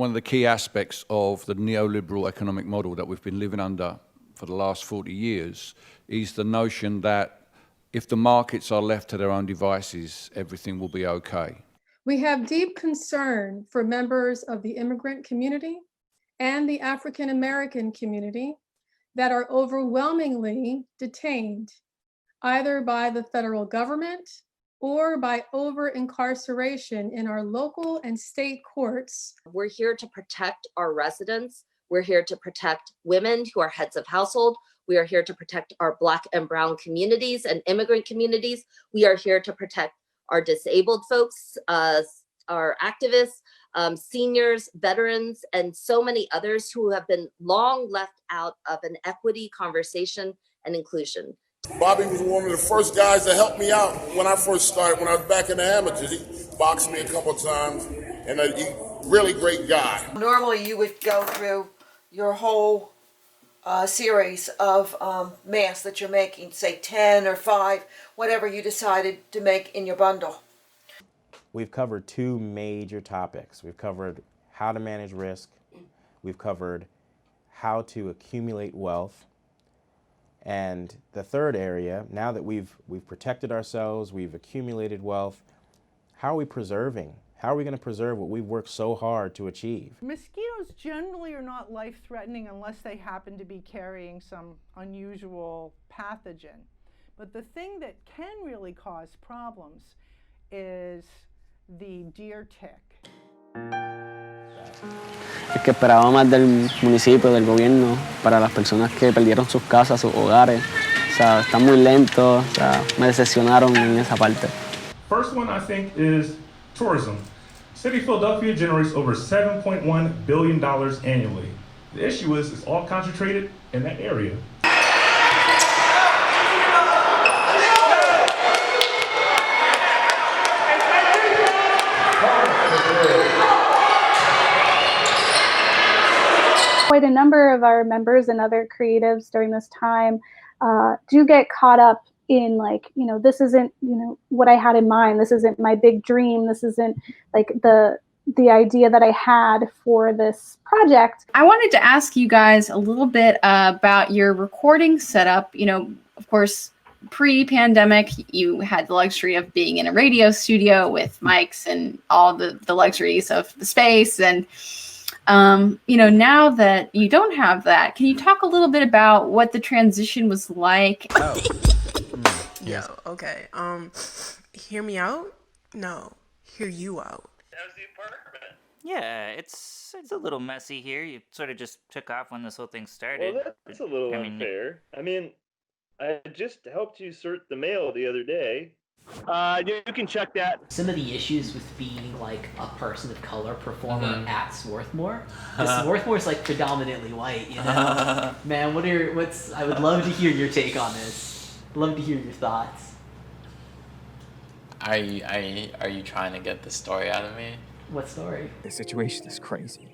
one of the key aspects of the neoliberal economic model that we've been living under for the last 40 years is the notion that if the markets are left to their own devices, everything will be okay. We have deep concern for members of the immigrant community and the African American community that are overwhelmingly detained, either by the federal government or by over-incarceration in our local and state courts. We're here to protect our residents. We're here to protect women who are heads of household. We are here to protect our Black and Brown communities and immigrant communities. We are here to protect our disabled folks, our activists, seniors, veterans, and so many others who have been long left out of an equity conversation and inclusion. Bobby was one of the first guys that helped me out when I first started, when I was back in the amateurs. He boxed me a couple of times, and he's a really great guy. Normally you would go through your whole series of masks that you're making, say 10 or 5, whatever you decided to make in your bundle. We've covered 2 major topics. We've covered how to manage risk. We've covered how to accumulate wealth. And the third area, now that we've protected ourselves, we've accumulated wealth, how are we preserving? How are we going to preserve what we've worked so hard to achieve? Mosquitoes generally are not life-threatening unless they happen to be carrying some unusual pathogen. But the thing that can really cause problems is the deer tick. Es que esperaba más del municipio, del gobierno, para las personas que perdieron sus casas, sus hogares. O sea, están muy lentos, o sea, me decepcionaron en esa parte. First one I think is tourism. City of Philadelphia generates over $7.1 billion annually. The issue is it's all concentrated in that area. Quite a number of our members and other creatives during this time do get caught up in, like, you know, this isn't, you know, what I had in mind. This isn't my big dream. This isn't like the idea that I had for this project. I wanted to ask you guys a little bit about your recording setup. You know, of course, pre-pandemic, you had the luxury of being in a radio studio with mics and all the luxuries of the space. And you know, now that you don't have that, can you talk a little bit about what the transition was like? Oh. Yes. Yo, okay. Hear me out? No, hear you out. How's the apartment? Yeah, it's a little messy here. You sort of just took off when this whole thing started. Well, that's a little unfair. I mean, I just helped you sort the mail the other day. You can check that. Some of the issues with being like a person of color performer at Swarthmore, because Swarthmore's like predominantly white, you know. Man, I would love to hear your take on this. Love to hear your thoughts. Are you trying to get the story out of me? What story? The situation is crazy.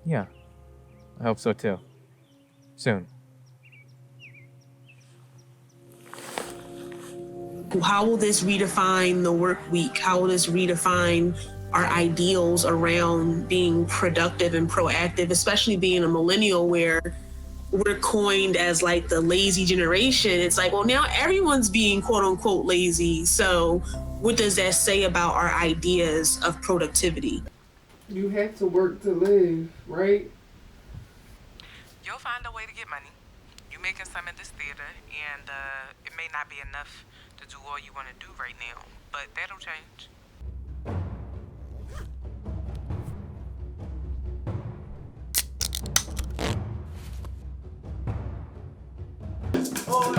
Yeah, I hope so too. Soon. How will this redefine the work week? How will this redefine our ideals around being productive and proactive, especially being a millennial where we're coined as like the lazy generation? It's like, well, now everyone's being quote unquote lazy. So what does that say about our ideas of productivity? You have to work to live, right? You'll find a way to get money. You're making some in this theater, and it may not be enough to do all you want to do right now, but that'll change. Oh,